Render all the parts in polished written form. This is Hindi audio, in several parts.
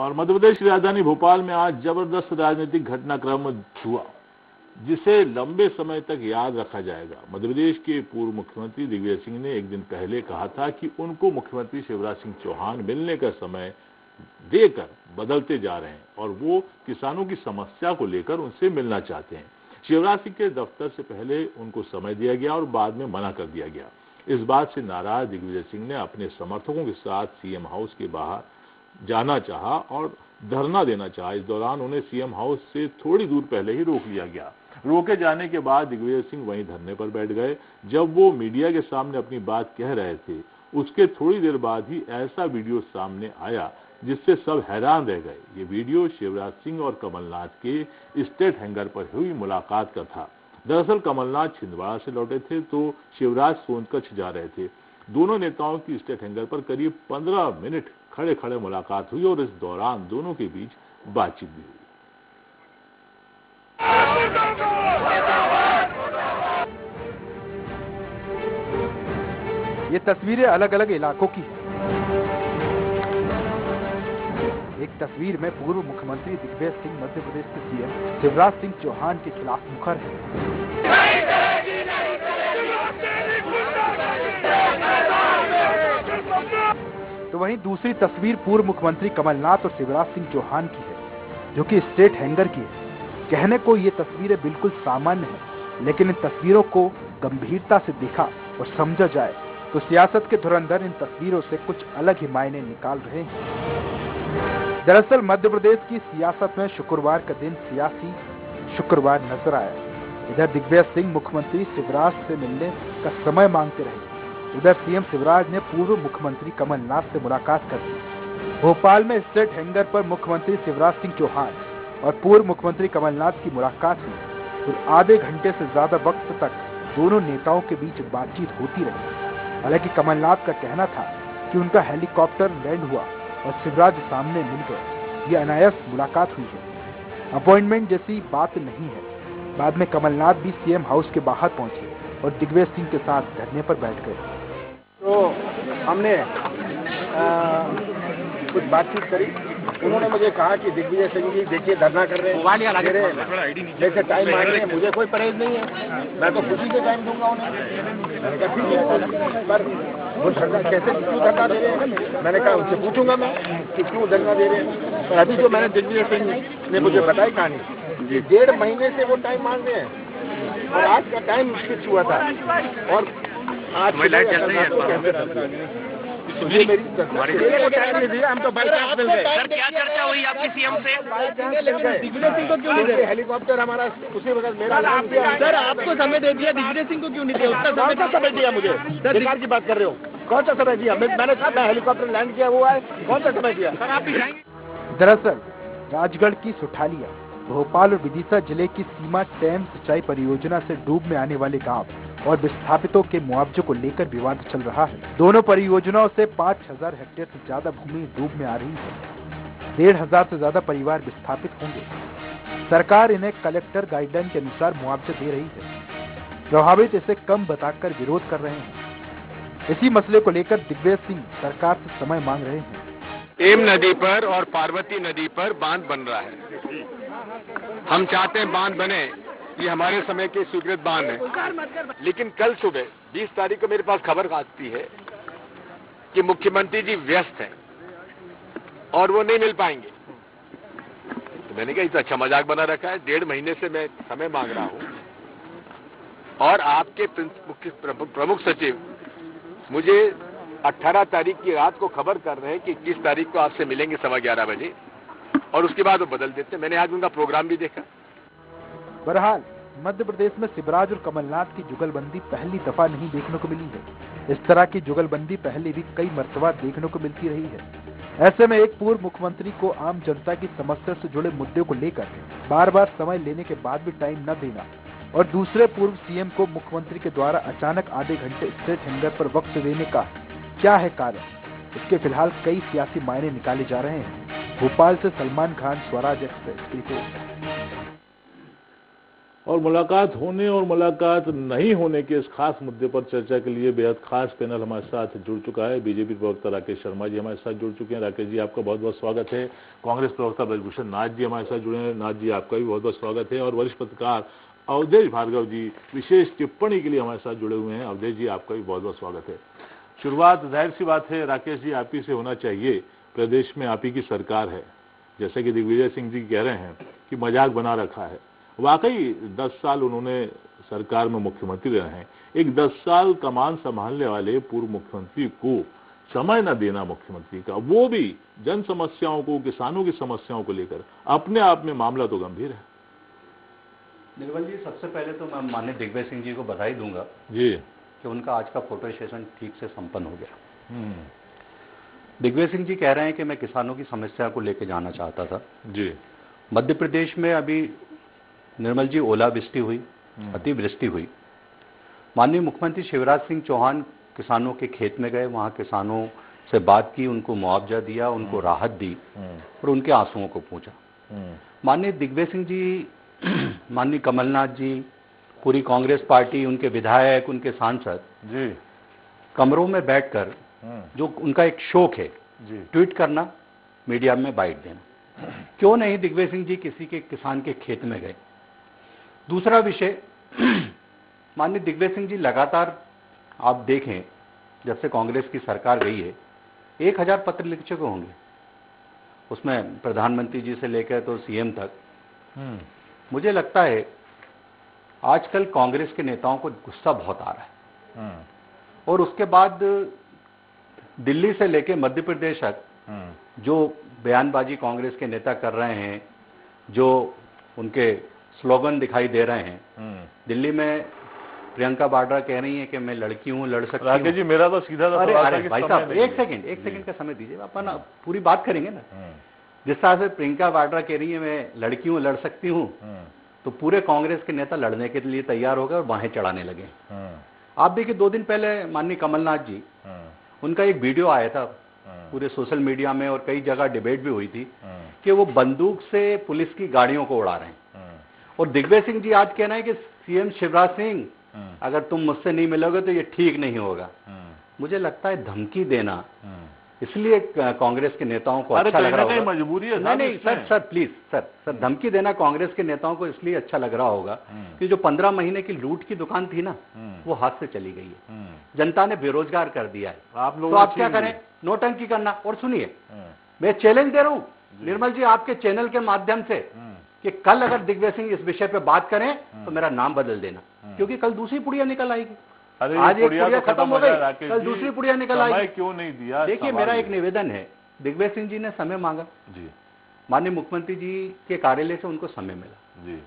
और मध्य प्रदेश की राजधानी भोपाल में आज जबरदस्त राजनीतिक घटनाक्रम हुआ, जिसे लंबे समय तक याद रखा जाएगा। मध्य प्रदेश के पूर्व मुख्यमंत्री दिग्विजय सिंह ने एक दिन पहले कहा था कि उनको मुख्यमंत्री शिवराज सिंह चौहान मिलने का समय देकर बदलते जा रहे हैं और वो किसानों की समस्या को लेकर उनसे मिलना चाहते हैं। शिवराज सिंह के दफ्तर से पहले उनको समय दिया गया और बाद में मना कर दिया गया। इस बात से नाराज दिग्विजय सिंह ने अपने समर्थकों के साथ सीएम हाउस के बाहर जाना चाहा और धरना देना चाहा। इस दौरान उन्हें सीएम हाउस से थोड़ी दूर पहले ही रोक लिया गया। रोके जाने के बाद दिग्विजय सिंह वहीं धरने पर बैठ गए। जब वो मीडिया के सामने अपनी बात कह रहे थे, उसके थोड़ी देर बाद ही ऐसा वीडियो सामने आया जिससे सब हैरान रह गए। ये वीडियो शिवराज सिंह और कमलनाथ के स्टेट हैंगर पर हुई मुलाकात का था। दरअसल कमलनाथ छिंदवाड़ा से लौटे थे तो शिवराज सोनकच्छ जा रहे थे। दोनों नेताओं की स्टेट हैंगर पर करीब 15 मिनट खड़े खड़े मुलाकात हुई और इस दौरान दोनों के बीच बातचीत भी हुई। ये तस्वीरें अलग अलग इलाकों की हैं। एक तस्वीर में पूर्व मुख्यमंत्री दिग्विजय सिंह मध्य प्रदेश के सीएम शिवराज सिंह चौहान के खिलाफ मुखर है, तो वहीं दूसरी तस्वीर पूर्व मुख्यमंत्री कमलनाथ और शिवराज सिंह चौहान की है, जो कि स्टेट हैंगर की है। कहने को ये तस्वीरें बिल्कुल सामान्य हैं, लेकिन इन तस्वीरों को गंभीरता से देखा और समझा जाए तो सियासत के धुरंधर इन तस्वीरों से कुछ अलग ही मायने निकाल रहे हैं। दरअसल मध्य प्रदेश की सियासत में शुक्रवार का दिन सियासी शुक्रवार नजर आया। इधर दिग्विजय सिंह मुख्यमंत्री शिवराज से मिलने का समय मांगते रहे, उधर सीएम शिवराज ने पूर्व मुख्यमंत्री कमलनाथ से मुलाकात कर ली। भोपाल में स्टेट हैंगर पर मुख्यमंत्री शिवराज सिंह चौहान और पूर्व मुख्यमंत्री कमलनाथ की मुलाकात हुई और आधे घंटे से ज्यादा वक्त तक दोनों नेताओं के बीच बातचीत होती रही। हालांकि कमलनाथ का कहना था कि उनका हेलीकॉप्टर लैंड हुआ और शिवराज सामने मिल गए। ये अनायास मुलाकात हुई है, अपॉइंटमेंट जैसी बात नहीं है। बाद में कमलनाथ भी सीएम हाउस के बाहर पहुंचे और दिग्विजय सिंह के साथ धरने पर बैठ गए। तो हमने कुछ बातचीत करी। उन्होंने मुझे कहा कि दिग्विजय सिंह जी देखिए धरना कर रहे हैं, जैसे टाइम मांग रहे हैं, मुझे कोई परहेज नहीं है, मैं तो खुशी से टाइम दूंगा उन्हें। मैंने कहा ठीक है, पर वो कैसे क्यों धरना दे रहे हैं, मैंने कहा उनसे पूछूंगा मैं कि क्यों धरना दे रहे हैं। पर अभी जो मैंने दिग्विजय सिंह ने मुझे बताई कहानी, 1.5 महीने से वो टाइम मांग रहे हैं और आज का टाइम फिक्स हुआ था और आज हम तो सर क्या चर्चा हुई आपकी सीएम से? दिग्विजय सिंह को क्यों नहीं दिया हेलीकॉप्टर हमारा उसी वक्त मेरा सर आपको समय दे दिया, दिग्विजय सिंह को क्यों नहीं दिया? उसका समय दिया मुझे। सरकार की बात कर रहे हो, कौन सा समय दिया? मैंने कहा मैं हेलीकॉप्टर लैंड किया हुआ है, कौन सा समय दिया? सर आप भी जाएंगे। दरअसल राजगढ़ की सुठालिया, भोपाल और विदिशा जिले की सीमा डैम सिंचाई परियोजना से डूब में आने वाले गांव और विस्थापितों के मुआवजे को लेकर विवाद चल रहा है। दोनों परियोजनाओं से 5000 हेक्टेयर से ज्यादा भूमि डूब में आ रही है। 1500 से ज्यादा परिवार विस्थापित होंगे। सरकार इन्हें कलेक्टर गाइडलाइन के अनुसार मुआवजा दे रही है। प्रभावित इसे कम बताकर विरोध कर रहे हैं। इसी मसले को लेकर दिग्विजय सिंह सरकार से समय मांग रहे हैं। एम नदी पर और पार्वती नदी पर बांध बन रहा है। हम चाहते हैं बांध बने, ये हमारे समय के स्वीकृत बांध है। लेकिन कल सुबह 20 तारीख को मेरे पास खबर आती है कि मुख्यमंत्री जी व्यस्त हैं और वो नहीं मिल पाएंगे। तो मैंने कहा ये तो अच्छा मजाक बना रखा है, 1.5 महीने से मैं समय मांग रहा हूं और आपके प्रमुख सचिव मुझे 18 तारीख की रात को खबर कर रहे हैं कि 21 तारीख को आपसे मिलेंगे 11:15 बजे और उसके बाद वो बदल देते। मैंने आज उनका प्रोग्राम भी देखा। बहरहाल मध्य प्रदेश में शिवराज और कमलनाथ की जुगलबंदी पहली दफा नहीं देखने को मिली है। इस तरह की जुगलबंदी पहले भी कई मर्तबा देखने को मिलती रही है। ऐसे में एक पूर्व मुख्यमंत्री को आम जनता की समस्या से जुड़े मुद्दे को लेकर बार बार समय लेने के बाद भी टाइम न देना और दूसरे पूर्व सीएम को मुख्यमंत्री के द्वारा अचानक आधे घंटे स्टेट हैंगर पर वक्त देने का क्या है कारण, इसके फिलहाल कई सियासी मायने निकाले जा रहे हैं। भोपाल से सलमान खान, स्वराज एक्सप्रेस की रिपोर्ट। और मुलाकात होने और मुलाकात नहीं होने के इस खास मुद्दे पर चर्चा के लिए बेहद खास पैनल हमारे साथ जुड़ चुका है। बीजेपी प्रवक्ता राकेश शर्मा जी हमारे साथ जुड़ चुके हैं। राकेश जी, आपका बहुत बहुत स्वागत है। कांग्रेस प्रवक्ता ब्रजभूषण नाथ जी हमारे साथ जुड़े हैं। नाथ जी, आपका भी बहुत बहुत स्वागत है। और वरिष्ठ पत्रकार अवधेश भार्गव जी विशेष टिप्पणी के लिए हमारे साथ जुड़े हुए हैं। अवधेश जी, आपका भी बहुत बहुत स्वागत है। शुरुआत जाहिर सी बात है राकेश जी आप ही से होना चाहिए। प्रदेश में आप ही की सरकार है, जैसे कि दिग्विजय सिंह जी कह रहे हैं कि मजाक बना रखा है। वाकई 10 साल उन्होंने सरकार में मुख्यमंत्री रहे हैं। एक 10 साल कमान संभालने वाले पूर्व मुख्यमंत्री को समय न देना मुख्यमंत्री का, वो भी जन समस्याओं को, किसानों की समस्याओं को लेकर, अपने आप में मामला तो गंभीर है। निर्मल जी, सबसे पहले तो मैं माननीय दिग्विजय सिंह जी को बधाई दूंगा जी कि उनका आज का फोटो सेशन ठीक से संपन्न हो गया। दिग्विजय सिंह जी कह रहे हैं कि मैं किसानों की समस्या को लेकर जाना चाहता था। जी, मध्य प्रदेश में अभी निर्मल जी ओलावृष्टि हुई, अतिवृष्टि हुई। माननीय मुख्यमंत्री शिवराज सिंह चौहान किसानों के खेत में गए, वहां किसानों से बात की, उनको मुआवजा दिया, उनको राहत दी और उनके आंसुओं को पूछा। माननीय दिग्विजय सिंह जी, माननीय कमलनाथ जी, पूरी कांग्रेस पार्टी, उनके विधायक, उनके सांसद जी, कमरों में बैठकर जो उनका एक शौक है जी, ट्वीट करना, मीडिया में बाइट देना, क्यों नहीं दिग्विजय सिंह जी किसी के किसान के खेत में गए। दूसरा विषय, माननीय दिग्विजय सिंह जी लगातार आप देखें, जब से कांग्रेस की सरकार गई है 1000 पत्र लिख चुके होंगे, उसमें प्रधानमंत्री जी से लेकर तो सीएम तक। मुझे लगता है आजकल कांग्रेस के नेताओं को गुस्सा बहुत आ रहा है और उसके बाद दिल्ली से लेकर मध्य प्रदेश तक जो बयानबाजी कांग्रेस के नेता कर रहे हैं, जो उनके स्लोगन दिखाई दे रहे हैं। दिल्ली में प्रियंका वाड्रा कह रही है कि मैं लड़की हूं, लड़ सकती हूं। राकेश जी, मेरा तो सीधा सा सवाल था कि भाई साहब, एक सेकंड का समय दीजिए, अपन पूरी बात करेंगे ना। जिस तरह से प्रियंका वाड्रा कह रही है मैं लड़की हूं, लड़ सकती हूं, तो पूरे कांग्रेस के नेता लड़ने के लिए तैयार हो गए और बाहें चढ़ाने लगे। आप देखिए, 2 दिन पहले माननीय कमलनाथ जी, उनका एक वीडियो आया था पूरे सोशल मीडिया में और कई जगह डिबेट भी हुई थी कि वो बंदूक से पुलिस की गाड़ियों को उड़ा रहे हैं। और दिग्विजय सिंह जी आज कहना है कि सीएम शिवराज सिंह, अगर तुम मुझसे नहीं मिलोगे तो ये ठीक नहीं होगा। मुझे लगता है धमकी देना इसलिए कांग्रेस के नेताओं को अच्छा लग रहा होगा। मजबूरी है। नहीं सर प्लीज सर, धमकी देना कांग्रेस के नेताओं को इसलिए अच्छा लग रहा होगा कि जो 15 महीने की लूट की दुकान थी ना, वो हाथ से चली गई है। जनता ने बेरोजगार कर दिया है। तो आप क्या करें? नोटंकी करना। और सुनिए, मैं चैलेंज दे रहा हूं निर्मल जी आपके चैनल के माध्यम से कि कल अगर दिग्विजय सिंह इस विषय पे बात करें तो मेरा नाम बदल देना, क्योंकि कल दूसरी पुड़िया निकल आएगी। अरे आज एक पुड़िया तो खत्म हो गई, कल दूसरी पुड़िया निकल आएगी। क्यों नहीं दिया? देखिए, मेरा एक निवेदन है, दिग्विजय सिंह जी ने समय मांगा जी, माननीय मुख्यमंत्री जी के कार्यालय से उनको समय मिला जी।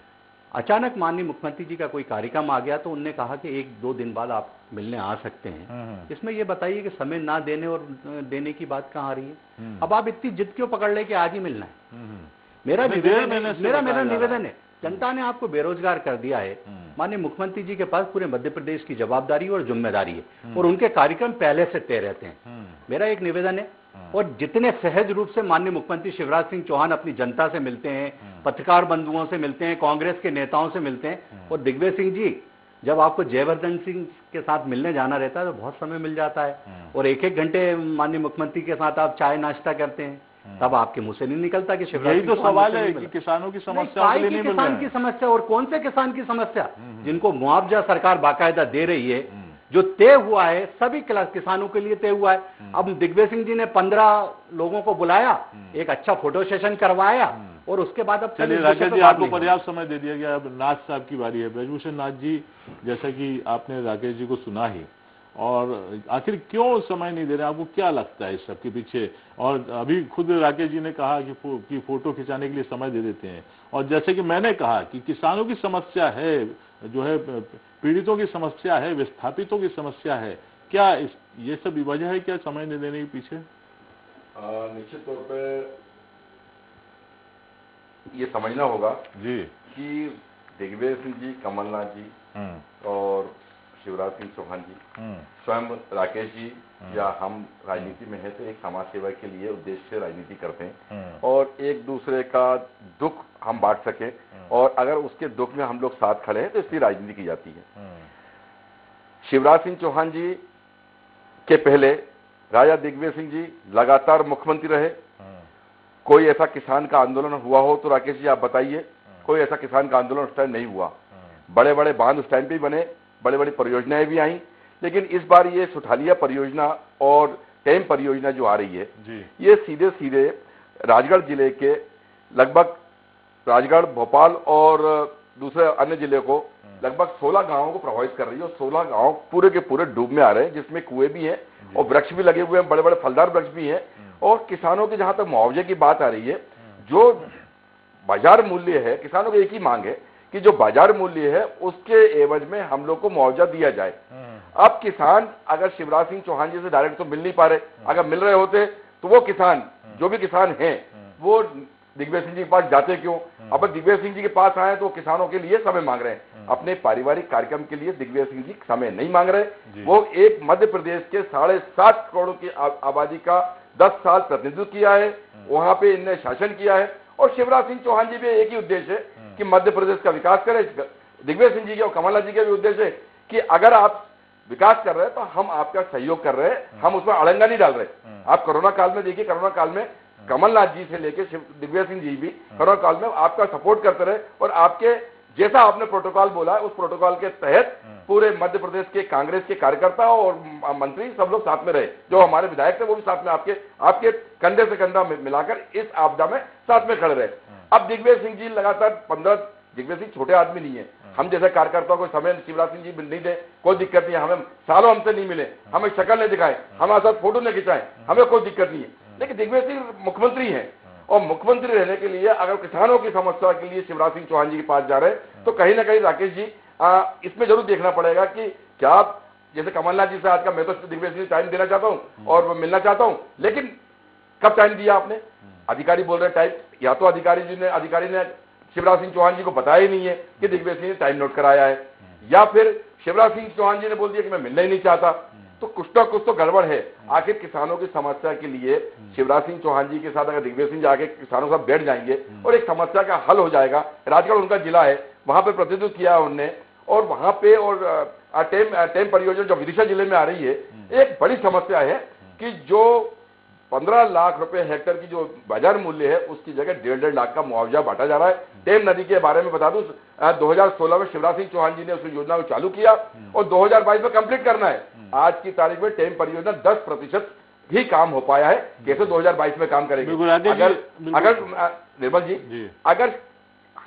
अचानक माननीय मुख्यमंत्री जी का कोई कार्यक्रम आ गया तो उनने कहा कि 1-2 दिन बाद आप मिलने आ सकते हैं। इसमें ये बताइए कि समय ना देने और देने की बात कहाँ आ रही है? अब आप इतनी जिद क्यों पकड़ ले कि आज ही मिलना है? मेरा निवेदन है, जनता ने आपको बेरोजगार कर दिया है। माननीय मुख्यमंत्री जी के पास पूरे मध्य प्रदेश की जवाबदारी और जिम्मेदारी है और उनके कार्यक्रम पहले से तय रहते हैं। मेरा एक निवेदन है, और जितने सहज रूप से माननीय मुख्यमंत्री शिवराज सिंह चौहान अपनी जनता से मिलते हैं, पत्रकार बंधुओं से मिलते हैं, कांग्रेस के नेताओं से मिलते हैं, और दिग्विजय सिंह जी जब आपको जयवर्धन सिंह के साथ मिलने जाना रहता है तो बहुत समय मिल जाता है, और 1-1 घंटे माननीय मुख्यमंत्री के साथ आप चाय नाश्ता करते हैं, तब आपके मुंह से नहीं निकलता कि शिवराज यही तो सवाल है कि किसानों की समस्या किसान की समस्या, और कौन से किसान की समस्या जिनको मुआवजा सरकार बाकायदा दे रही है, जो तय हुआ है सभी किसानों के लिए तय हुआ है। अब दिग्विजय सिंह जी ने 15 लोगों को बुलाया, एक अच्छा फोटो सेशन करवाया, और उसके बाद अब चलिए राकेश जी, आपको पर्याप्त समय दे दिया गया। अब नाथ साहब की बारी है। ब्रजभूषण नाथ जी, जैसा कि आपने राकेश जी को सुना ही, और आखिर क्यों समय नहीं दे रहे, आपको क्या लगता है इस सब के पीछे? और अभी खुद राकेश जी ने कहा कि फोटो खिंचाने के लिए समय दे देते हैं, और जैसे कि मैंने कहा कि किसानों की समस्या है, जो है पीड़ितों की समस्या है, विस्थापितों की समस्या है, क्या ये सब वजह है क्या समय नहीं देने के पीछे? निश्चित तौर पे ये समझना होगा जी कि दिग्विजय सिंह जी, कमलनाथ जी और शिवराज सिंह चौहान जी, स्वयं राकेश जी या हम राजनीति में है तो एक समाज सेवा के लिए उद्देश्य से राजनीति करते हैं और एक दूसरे का दुख हम बांट सके और अगर उसके दुख में हम लोग साथ खड़े हैं तो इसलिए राजनीति की जाती है। शिवराज सिंह चौहान जी के पहले राजा दिग्विजय सिंह जी लगातार मुख्यमंत्री रहे। कोई ऐसा किसान का आंदोलन हुआ हो तो राकेश जी आप बताइए, कोई ऐसा किसान का आंदोलन उस टाइम नहीं हुआ। बड़े बड़े बांध उस टाइम पे बने, बड़े बड़ी परियोजनाएं भी आई, लेकिन इस बार ये सुठालिया परियोजना और टेम परियोजना जो आ रही है ये सीधे सीधे राजगढ़ जिले के लगभग राजगढ़, भोपाल और दूसरे अन्य जिले को लगभग 16 गांवों को प्रभावित कर रही है और 16 गांव पूरे के पूरे डूब में आ रहे हैं, जिसमें कुएं भी हैं और वृक्ष भी लगे हुए हैं, बड़े बड़े फलदार वृक्ष भी हैं। और किसानों की जहां तक मुआवजे की बात आ रही है, जो बाजार मूल्य है, किसानों की एक ही मांग है कि जो बाजार मूल्य है उसके एवज में हम लोग को मुआवजा दिया जाए। अब किसान अगर शिवराज सिंह चौहान जी से डायरेक्ट तो मिल नहीं पा रहे, अगर मिल रहे होते तो वो किसान जो भी किसान हैं वो दिग्विजय सिंह जी के पास जाते क्यों? अब दिग्विजय सिंह जी के पास आए तो किसानों के लिए समय मांग रहे हैं, अपने पारिवारिक कार्यक्रम के लिए दिग्विजय सिंह जी समय नहीं मांग रहे। वो एक मध्य प्रदेश के 7.5 करोड़ की आबादी का 10 साल प्रतिनिधित्व किया है, वहां पे इनने शासन किया है और शिवराज सिंह चौहान जी भी एक ही उद्देश्य है कि मध्य प्रदेश का विकास करें। दिग्विजय सिंह जी के और कमलनाथ जी का भी उद्देश्य है कि अगर आप विकास कर रहे हैं तो हम आपका सहयोग कर रहे हैं, हम उसमें अड़ंगा नहीं डाल रहे। आप कोरोना काल में देखिए, कोरोना काल में कमलनाथ जी से लेकर दिग्विजय सिंह जी भी कोरोना काल में आपका सपोर्ट करते रहे और आपके जैसा आपने प्रोटोकॉल बोला उस प्रोटोकॉल के तहत पूरे मध्य प्रदेश के कांग्रेस के कार्यकर्ता और मंत्री सब लोग साथ में रहे। जो हमारे विधायक थे वो भी साथ में आपके कंधे से कंधा मिलाकर इस आपदा में साथ में खड़े रहे। अब दिग्विजय सिंह जी लगातार 15, दिग्विजय सिंह छोटे आदमी नहीं है, हम जैसे कार्यकर्ताओं को समय शिवराज सिंह जी नहीं दे कोई दिक्कत नहीं है, हमें सालों हमसे नहीं मिले, हमें शक्ल नहीं दिखाए, हमारे साथ फोटो नहीं खिंचाए, हमें कोई दिक्कत नहीं है। लेकिन दिग्विजय सिंह मुख्यमंत्री हैं और मुख्यमंत्री रहने के लिए अगर किसानों की समस्या के लिए शिवराज सिंह चौहान जी के पास जा रहे हैं तो कहीं ना कहीं राकेश जी इसमें जरूर देखना पड़ेगा कि क्या आप जैसे कमलनाथ जी से आज का मैं तो दिग्विजय सिंह टाइम देना चाहता हूं और मिलना चाहता हूं, लेकिन कब टाइम दिया आपने? अधिकारी बोल रहे टाइम, या तो अधिकारी ने शिवराज सिंह चौहान जी को बताया ही नहीं है कि दिग्विजय सिंह ने टाइम नोट कराया है, या फिर शिवराज सिंह चौहान जी ने बोल दिया कि मैं मिलना ही नहीं चाहता। तो कुछ ना कुछ तो गड़बड़ है। आखिर किसानों की समस्या के लिए शिवराज सिंह चौहान जी के साथ अगर दिग्विजय सिंह जाके किसानों के साथ बैठ जाएंगे और एक समस्या का हल हो जाएगा। राजगढ़ उनका जिला है, वहां पे प्रतिनिधित्व किया उन्होंने और वहां पे और टेम परियोजना जो विदिशा जिले में आ रही है, एक बड़ी समस्या है कि जो 15 लाख रुपए हेक्टेयर की जो बाजार मूल्य है उसकी जगह 1.5 लाख का मुआवजा बांटा जा रहा है। टेम नदी के बारे में बता दूं, 2016 में शिवराज सिंह चौहान जी ने उस योजना को चालू किया और 2022 में कंप्लीट करना है। आज की तारीख में टेम परियोजना 10% ही काम हो पाया है। कैसे 2022 में काम करेगी? अगर निर्मल जी, अगर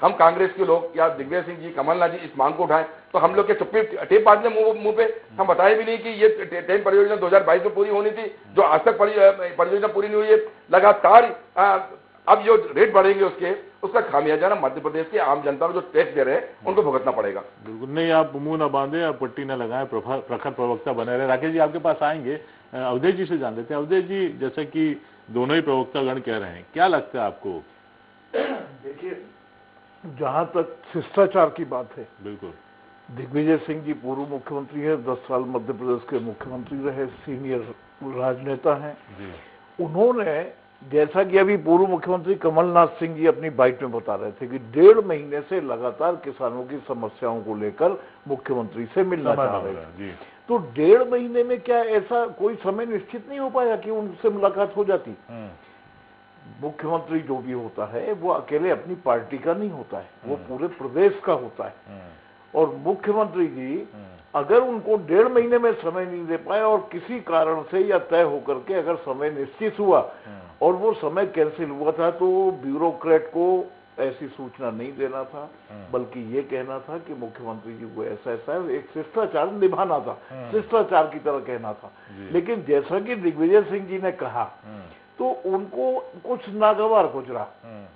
हम कांग्रेस के लोग या दिग्विजय सिंह जी, कमलनाथ जी इस मांग को उठाएं तो हम लोग के चुप्पी टेप बांधने मुंह पे हम बताए भी नहीं कि ये टेम परियोजना 2022 में पूरी होनी थी, जो आज तक परियोजना पूरी नहीं हुई है। लगातार अब जो रेट बढ़ेंगे उसका खामियाजा ना मध्य प्रदेश की आम जनता को जो टैक्स दे रहे हैं उनको भुगतना पड़ेगा। बिल्कुल नहीं, आप मुंह ना बांधे, आप पट्टी ना लगाएं, प्रखर प्रवक्ता बने रहे। राकेश जी आपके पास आएंगे, अवधेश जी से जान लेते हैं। अवधेश जी, जैसे कि दोनों ही प्रवक्तागण कह रहे हैं, क्या लगता है आपको? देखिए, जहां तक शिष्टाचार की बात है, बिल्कुल दिग्विजय सिंह जी पूर्व मुख्यमंत्री है, 10 साल मध्य प्रदेश के मुख्यमंत्री रहे, सीनियर राजनेता हैं। उन्होंने, जैसा कि अभी पूर्व मुख्यमंत्री कमलनाथ सिंह जी अपनी बाइट में बता रहे थे कि 1.5 महीने से लगातार किसानों की समस्याओं को लेकर मुख्यमंत्री से मिलना चाह रहे थे। तो 1.5 महीने में क्या ऐसा कोई समय निश्चित नहीं हो पाया कि उनसे मुलाकात हो जाती? मुख्यमंत्री जो भी होता है वो अकेले अपनी पार्टी का नहीं होता है, वो पूरे प्रदेश का होता है। और मुख्यमंत्री जी अगर उनको 1.5 महीने में समय नहीं दे पाए और किसी कारण से या तय होकर के अगर समय निश्चित हुआ और वो समय कैंसिल हुआ था तो ब्यूरोक्रेट को ऐसी सूचना नहीं देना था, बल्कि ये कहना था कि मुख्यमंत्री जी को ऐसा ऐसा एक शिष्टाचार निभाना था, शिष्टाचार की तरह कहना था। लेकिन जैसा कि दिग्विजय सिंह जी ने कहा तो उनको कुछ नागवार गुजरा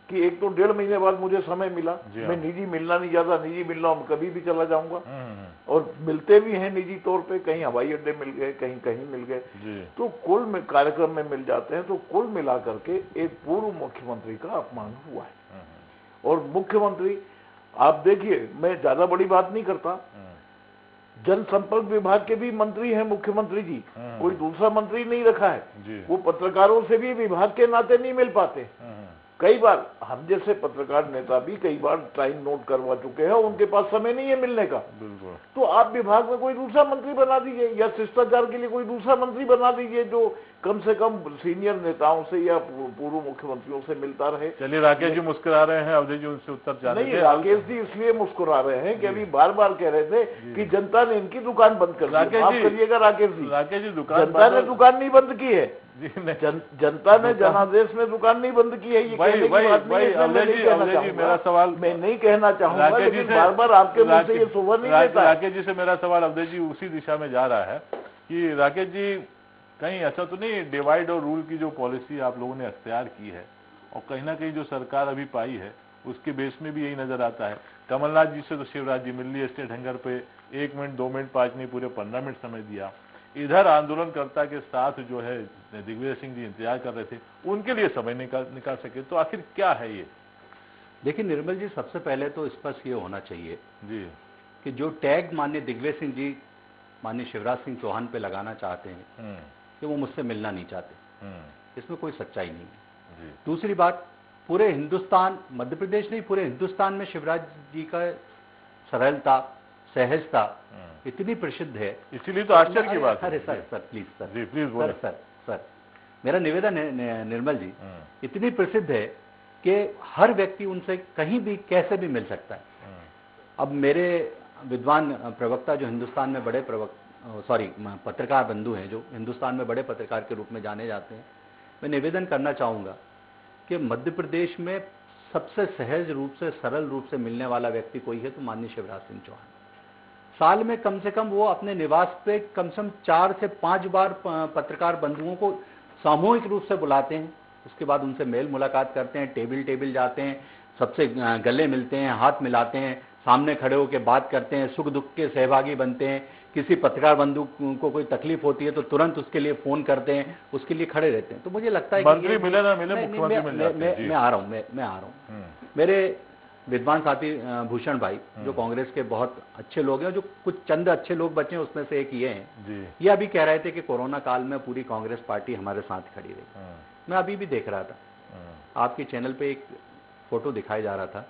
कि एक तो 1.5 महीने बाद मुझे समय मिला, मैं निजी मिलना नहीं चाहता, निजी मिलना हूं कभी भी चला जाऊंगा, और मिलते भी हैं निजी तौर पे, कहीं हवाई अड्डे मिल गए, कहीं कहीं मिल गए, तो कुल कार्यक्रम में मिल जाते हैं। तो कुल मिला करके एक पूर्व मुख्यमंत्री का अपमान हुआ है। और मुख्यमंत्री, आप देखिए, मैं ज्यादा बड़ी बात नहीं करता, जनसंपर्क विभाग के भी मंत्री हैं मुख्यमंत्री जी, कोई दूसरा मंत्री नहीं रखा है। वो पत्रकारों से भी विभाग के नाते नहीं मिल पाते। कई बार हम जैसे पत्रकार नेता भी कई बार टाइम नोट करवा चुके हैं, उनके पास समय नहीं है मिलने का। तो आप विभाग में कोई दूसरा मंत्री बना दीजिए या शिष्टाचार के लिए कोई दूसरा मंत्री बना दीजिए जो कम से कम सीनियर नेताओं से या पूर्व मुख्यमंत्रियों से मिलता रहे। चलिए, राकेश जी मुस्कुरा रहे हैं, अवधेश जी उनसे उत्तर चाहते हैं। नहीं, राकेश जी इसलिए मुस्कुरा रहे हैं कि अभी बार बार कह रहे थे कि जनता ने इनकी दुकान बंद कर दी। माफ करिएगा राकेश जी, जनता ने दुकान नहीं बंद की है, जनता ने जनादेश में दुकान नहीं बंद की है। ये कहने की बात नहीं है। मेरा सवाल मैं नहीं कहना चाहूंगा, लेकिन बार बार आपके मुंह से ये शोभा नहीं देता। राकेश जी से मेरा सवाल अवधेश जी उसी दिशा में जा रहा है कि राकेश जी कहीं ऐसा तो नहीं डिवाइड और रूल की जो पॉलिसी आप लोगों ने अख्तियार की है और कहीं ना कहीं जो सरकार अभी पाई है उसके बेस में भी यही नजर आता है। कमलनाथ जी से तो शिवराज जी मिल लिए स्टेट हैंगर पे 1 मिनट 2 मिनट 5 नहीं पूरे 15 मिनट समय दिया। इधर आंदोलनकर्ता के साथ जो है दिग्विजय सिंह जी इंतजार कर रहे थे, उनके लिए समय निकाल सके, तो आखिर क्या है ये? देखिए निर्मल जी, सबसे पहले तो स्पष्ट ये होना चाहिए जी कि जो टैग माननीय दिग्विजय सिंह जी माननीय शिवराज सिंह चौहान पे लगाना चाहते हैं कि वो मुझसे मिलना नहीं चाहते, इसमें कोई सच्चाई नहीं है। दूसरी बात, पूरे हिंदुस्तान, मध्य प्रदेश नहीं पूरे हिंदुस्तान में शिवराज जी का सरलता सहजता इतनी प्रसिद्ध है, इसीलिए तो आश्चर्य की बात है। अरे sir please sir ji please बोले सर मेरा निवेदन है निर्मल जी, इतनी प्रसिद्ध है कि हर व्यक्ति उनसे कहीं भी कैसे भी मिल सकता है। अब मेरे विद्वान प्रवक्ता जो हिंदुस्तान में बड़े पत्रकार बंधु हैं, जो हिंदुस्तान में बड़े पत्रकार के रूप में जाने जाते हैं, मैं निवेदन करना चाहूँगा कि मध्य प्रदेश में सबसे सहज रूप से सरल रूप से मिलने वाला व्यक्ति कोई है तो माननीय शिवराज सिंह चौहान। साल में कम से कम वो अपने निवास पे कम से कम 4 से 5 बार पत्रकार बंधुओं को सामूहिक रूप से बुलाते हैं, उसके बाद उनसे मेल मुलाकात करते हैं, टेबल जाते हैं, सबसे गले मिलते हैं, हाथ मिलाते हैं, सामने खड़े होकर बात करते हैं, सुख दुख के सहभागी बनते हैं। किसी पत्रकार बंधु को कोई तकलीफ होती है तो तुरंत उसके लिए फोन करते हैं, उसके लिए खड़े रहते हैं। तो मुझे लगता है मंत्री मिले ना मिले, मुख्यमंत्री मिल जाते हैं। मैं आ रहा हूँ। मेरे विद्वान साथी भूषण भाई जो कांग्रेस के बहुत अच्छे लोग हैं, जो कुछ चंद अच्छे लोग बचे हैं उसमें से एक ये हैं, ये अभी कह रहे थे कि कोरोना काल में पूरी कांग्रेस पार्टी हमारे साथ खड़ी रही। मैं अभी भी देख रहा था, आपके चैनल पे एक फोटो दिखाया जा रहा था,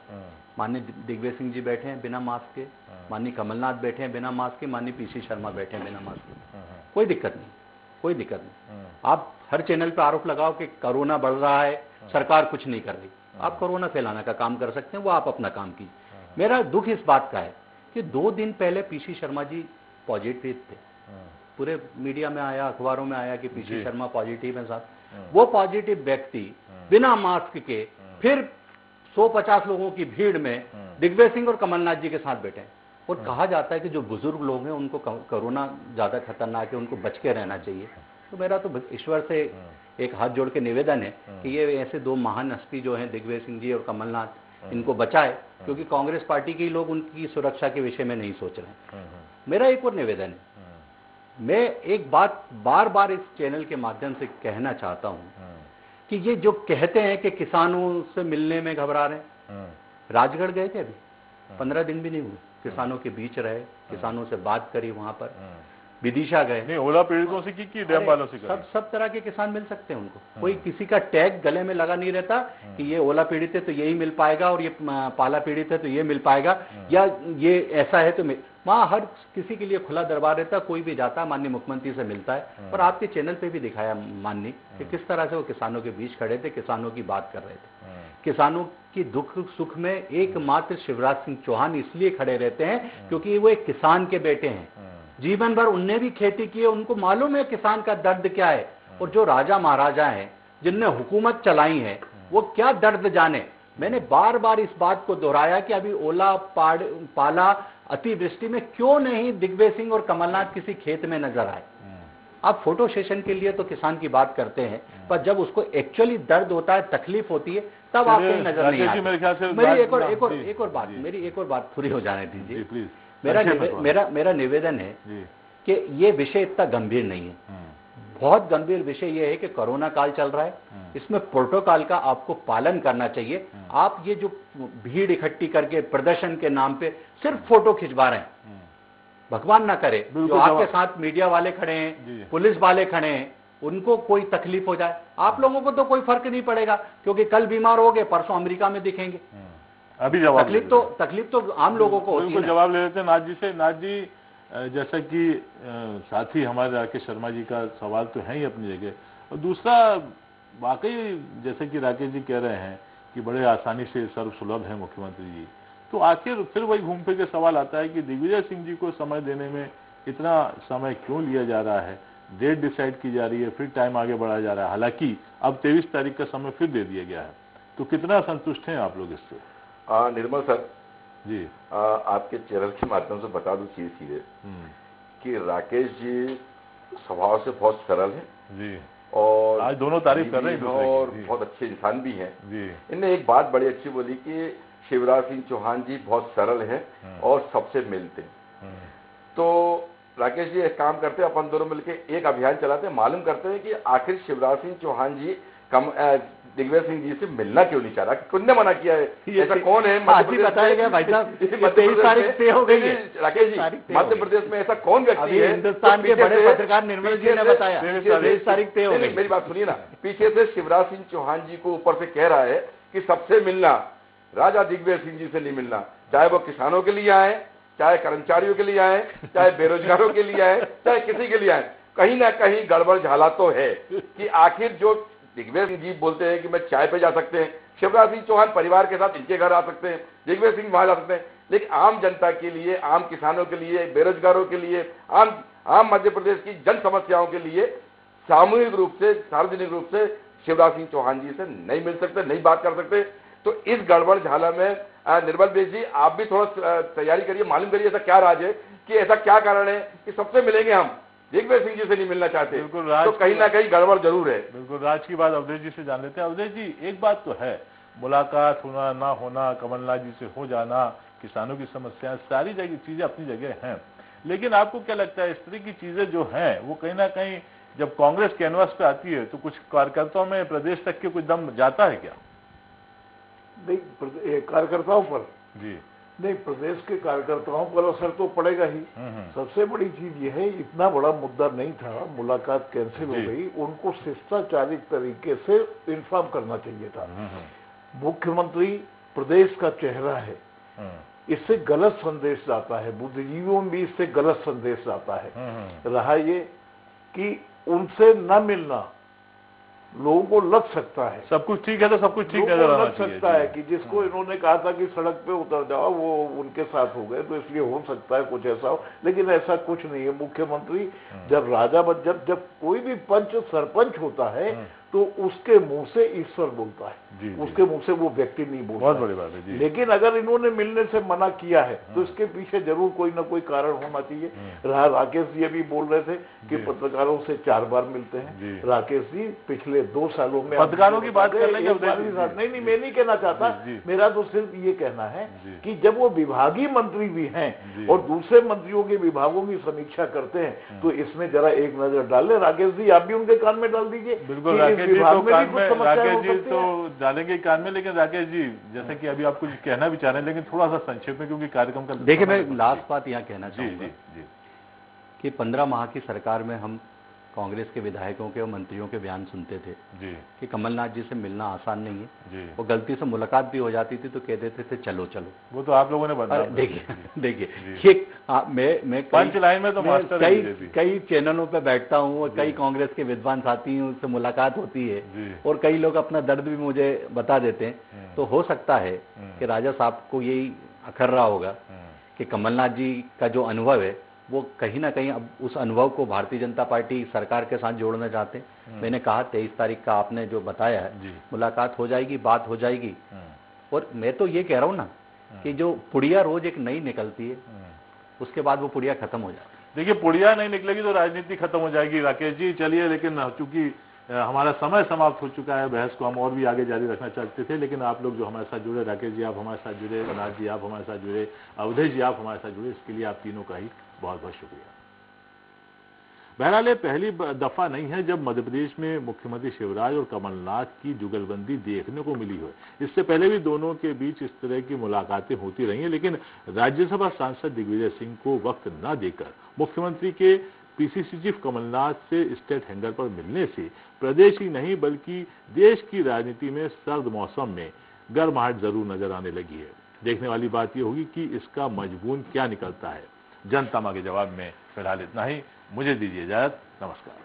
माननीय दिग्विजय सिंह जी बैठे हैं बिना मास्क के, माननीय कमलनाथ बैठे हैं बिना मास्क के, माननीय पीसी शर्मा बैठे हैं बिना मास्क के। कोई दिक्कत नहीं। आप हर चैनल पे आरोप लगाओ कि कोरोना बढ़ रहा है, सरकार कुछ नहीं कर रही। आप कोरोना फैलाने का काम कर सकते हैं, वो आप अपना काम कीजिए। मेरा दुख इस बात का है कि 2 दिन पहले पीसी शर्मा जी पॉजिटिव थे, पूरे मीडिया में आया, अखबारों में आया कि पीसी शर्मा पॉजिटिव है साहब। वो पॉजिटिव व्यक्ति बिना मास्क के फिर 150 लोगों की भीड़ में दिग्विजय सिंह और कमलनाथ जी के साथ बैठे हैं। और कहा जाता है कि जो बुजुर्ग लोग हैं उनको कोरोना ज्यादा खतरनाक है, उनको बच के रहना चाहिए। तो मेरा तो ईश्वर से एक हाथ जोड़ के निवेदन है कि ये ऐसे 2 महान हस्ती जो हैं दिग्विजय सिंह जी और कमलनाथ, इनको बचाए, क्योंकि कांग्रेस पार्टी के लोग उनकी सुरक्षा के विषय में नहीं सोच रहे हैं। मेरा एक और निवेदन है, मैं एक बात बार बार इस चैनल के माध्यम से कहना चाहता हूं कि ये जो कहते हैं कि किसानों से मिलने में घबरा रहे हैं, राजगढ़ गए थे अभी 15 दिन भी नहीं हुए, किसानों के बीच रहे, किसानों से बात करी, वहां पर विदिशा गए, नहीं ओला पीड़ितों से की डैम वालों से सब तरह के किसान मिल सकते हैं उनको। कोई किसी का टैग गले में लगा नहीं रहता कि ये ओला पीड़ित है तो यही मिल पाएगा और ये पाला पीड़ित है तो ये मिल पाएगा, या ये ऐसा है तो वहां हर किसी के लिए खुला दरबार रहता, कोई भी जाता है माननीय मुख्यमंत्री से मिलता है। और आपके चैनल पे भी दिखाया माननीय कि किस तरह से वो किसानों के बीच खड़े थे, किसानों की बात कर रहे थे। किसानों की दुख सुख में एकमात्र शिवराज सिंह चौहान इसलिए खड़े रहते हैं क्योंकि वो एक किसान के बेटे हैं, जीवन भर उनने भी खेती की है, उनको मालूम है किसान का दर्द क्या है। और जो राजा महाराजा हैं जिनने हुकूमत चलाई है वो क्या दर्द जाने। मैंने बार बार इस बात को दोहराया कि अभी ओला पाला अतिवृष्टि में क्यों नहीं दिग्विजय सिंह और कमलनाथ किसी खेत में नजर आए। आप फोटो सेशन के लिए तो किसान की बात करते हैं, पर जब उसको एक्चुअली दर्द होता है, तकलीफ होती है, तब आप कहीं नजर नहीं आते। मेरी एक और बात पूरी हो जाने दीजिए। मेरा निवेदन है कि ये विषय इतना गंभीर नहीं है। बहुत गंभीर विषय ये है कि कोरोना काल चल रहा है, इसमें प्रोटोकॉल का आपको पालन करना चाहिए। आप ये जो भीड़ इकट्ठी करके प्रदर्शन के नाम पे सिर्फ फोटो खिंचवा रहे हैं, भगवान ना करे जो बिल्कुल आपके साथ मीडिया वाले खड़े हैं, पुलिस वाले खड़े हैं, उनको कोई तकलीफ हो जाए। आप लोगों को तो कोई फर्क नहीं पड़ेगा, क्योंकि कल बीमार हो गए, परसों अमेरिका में दिखेंगे। अभी जवाब तकलीफ तो आम लोगों को होती है ना। जवाब ले लेते हैं नाथ जी से। नाथ जी, जैसा कि साथी हमारे राकेश शर्मा जी का सवाल तो है ही अपनी जगह, और दूसरा वाकई जैसे कि राकेश जी कह रहे हैं कि बड़े आसानी से सर्वसुलभ है मुख्यमंत्री जी, तो आखिर फिर वही घूम फिर के सवाल आता है कि दिग्विजय सिंह जी को समय देने में इतना समय क्यों लिया जा रहा है? डेट डिसाइड की जा रही है, फिर टाइम आगे बढ़ाया जा रहा है, हालांकि अब 23 तारीख का समय फिर दे दिया गया है, तो कितना संतुष्ट हैं आप लोग इससे? निर्मल सर जी, आपके चैनल के माध्यम से बता दूं सीधे कि राकेश जी स्वभाव से बहुत सरल है जी, और आज दोनों तारीफ कर रहे हैं और बहुत अच्छे इंसान भी हैं जी। इनने एक बात बड़ी अच्छी बोली कि शिवराज सिंह चौहान जी बहुत सरल हैं और सबसे मिलते हैं। तो राकेश जी एक काम करते हैं, अपन दोनों मिलकर एक अभियान चलाते हैं, मालूम करते हैं कि आखिर शिवराज सिंह चौहान जी दिग्विजय सिंह जी से मिलना क्यों नहीं चाह रहा, किसने मना किया है, ऐसा कौन है? बताएगा भाई साहब, 23 तारीख तय हो गई है राकेश जी। मध्य प्रदेश में ऐसा कौन व्यक्ति है? हिंदुस्तान के बड़े पत्रकार निर्मल जी ने बताया 23 तारीख तय हो गई। मेरी बात सुनिए ना, पीछे से शिवराज सिंह चौहान जी को ऊपर से कह रहा है कि सबसे मिलना, राजा दिग्विजय सिंह जी से नहीं मिलना, चाहे वो किसानों के लिए आए, चाहे कर्मचारियों के लिए आए, चाहे बेरोजगारों के लिए आए, चाहे किसी के लिए आए। कहीं ना कहीं गड़बड़ झाला तो है कि आखिर जो दिग्विजय सिंह जी बोलते हैं कि मैं चाय पे जा सकते हैं, शिवराज सिंह चौहान परिवार के साथ इनके घर आ सकते हैं, दिग्विजय सिंह वहां जा सकते हैं, लेकिन आम जनता के लिए, आम किसानों के लिए, बेरोजगारों के लिए, आम मध्य प्रदेश की जन समस्याओं के लिए सामूहिक रूप से, सार्वजनिक रूप से शिवराज सिंह चौहान जी से नहीं मिल सकते, नहीं बात कर सकते। तो इस गड़बड़ झाला में निर्मल बेस जी आप भी थोड़ा तैयारी करिए, मालूम करिए ऐसा क्या राज है, कि ऐसा क्या कारण है कि सबसे मिलेंगे हम, दिग्विजय सिंह जी से नहीं मिलना चाहते। तो कहीं ना कहीं गड़बड़ जरूर है। बिल्कुल, राज की बात अवधेश जी से जान लेते हैं। अवधेश जी, एक बात तो है, मुलाकात होना ना होना, कमलनाथ जी से हो जाना, किसानों की समस्याएं, सारी जगह चीजें अपनी जगह हैं, लेकिन आपको क्या लगता है इस तरह की चीजें जो हैं वो कहीं ना कहीं जब कांग्रेस कैनवास पे आती है तो कुछ कार्यकर्ताओं में प्रदेश तक के कुछ दम जाता है क्या? नहीं, कार्यकर्ताओं पर जी नहीं, प्रदेश के कार्यकर्ताओं पर असर तो पड़ेगा ही। सबसे बड़ी चीज यह है, इतना बड़ा मुद्दा नहीं था, मुलाकात कैंसिल हो गई, उनको शिष्टाचारिक तरीके से इन्फॉर्म करना चाहिए था। मुख्यमंत्री प्रदेश का चेहरा है, इससे गलत संदेश जाता है, बुद्धिजीवियों में भी इससे गलत संदेश जाता है। रहा ये कि उनसे न मिलना लोगों को लग सकता है, सब कुछ ठीक है तो सब कुछ ठीक नजर लग सकता है कि जिसको इन्होंने कहा था कि सड़क पे उतर जाओ वो उनके साथ हो गए, तो इसलिए हो सकता है कुछ ऐसा हो, लेकिन ऐसा कुछ नहीं है। मुख्यमंत्री जब जब कोई भी पंच सरपंच होता है तो उसके मुंह से ईश्वर बोलता है, उसके मुंह से वो व्यक्ति नहीं बोलता। बहुत बड़ी बात है जी। लेकिन अगर इन्होंने मिलने से मना किया है तो इसके पीछे जरूर कोई ना कोई कारण होना चाहिए। राकेश जी अभी बोल रहे थे कि पत्रकारों से 4 बार मिलते हैं। राकेश जी पिछले 2 सालों में पत्रकारों की बात कर लेंगे। नहीं, मैं नहीं कहना चाहता, मेरा तो सिर्फ ये कहना है कि जब वो विभागीय मंत्री भी हैं और दूसरे मंत्रियों के विभागों की समीक्षा करते हैं तो इसमें जरा एक नजर डाल ले। राकेश जी आप भी उनके कान में डाल दीजिए। बिल्कुल, राकेश जी तो डालेंगे कान में, लेकिन राकेश जी जैसे कि अभी आप कुछ कहना भी चाह रहे हैं, लेकिन थोड़ा सा संक्षेप में, क्योंकि कार्यक्रम का देखिए मैं लास्ट बात यहाँ कहना चाहूंगा कि 15 माह की सरकार में हम कांग्रेस के विधायकों के और मंत्रियों के बयान सुनते थे कि कमलनाथ जी से मिलना आसान नहीं है, वो गलती से मुलाकात भी हो जाती थी तो कह देते थे चलो चलो। वो तो आप लोगों ने बताया। देखिए ये मैं पंच लाइन में तो कई चैनलों पे बैठता हूँ और कई कांग्रेस के विद्वान साथी हैं, उससे मुलाकात होती है और कई लोग अपना दर्द भी मुझे बता देते हैं। तो हो सकता है कि राजा साहब को यही अखर रहा होगा कि कमलनाथ जी का जो अनुभव है वो कहीं ना कहीं अब उस अनुभव को भारतीय जनता पार्टी सरकार के साथ जोड़ना चाहते हैं। मैंने कहा 23 तारीख का आपने जो बताया है, मुलाकात हो जाएगी, बात हो जाएगी। और मैं तो ये कह रहा हूँ ना कि जो पुड़िया रोज एक नई निकलती है उसके बाद वो पुड़िया खत्म हो जाती है। देखिए, पुड़िया नहीं निकलेगी तो राजनीति खत्म हो जाएगी राकेश जी। चलिए, लेकिन चूंकि हमारा समय समाप्त हो चुका है, बहस को हम और भी आगे जारी रखना चाहते थे, लेकिन आप लोग जो हमारे साथ जुड़े, राकेश जी आप हमारे साथ जुड़े, नाथ जी आप हमारे साथ जुड़े, अवधेश जी आप हमारे साथ जुड़े, इसके लिए आप तीनों का ही बहुत बहुत शुक्रिया। बहरहाल ये पहली दफा नहीं है जब मध्य प्रदेश में मुख्यमंत्री शिवराज और कमलनाथ की जुगलबंदी देखने को मिली है। इससे पहले भी दोनों के बीच इस तरह की मुलाकातें होती रही हैं, लेकिन राज्यसभा सांसद दिग्विजय सिंह को वक्त न देकर मुख्यमंत्री के पीसीसी चीफ कमलनाथ से स्टेट हैंगर पर मिलने से प्रदेश ही नहीं बल्कि देश की राजनीति में सर्द मौसम में गर्माहट जरूर नजर आने लगी है। देखने वाली बात यह होगी कि इसका मजबून क्या निकलता है। जनता के जवाब में फिलहाल इतना ही। मुझे दीजिए इजाजत। नमस्कार।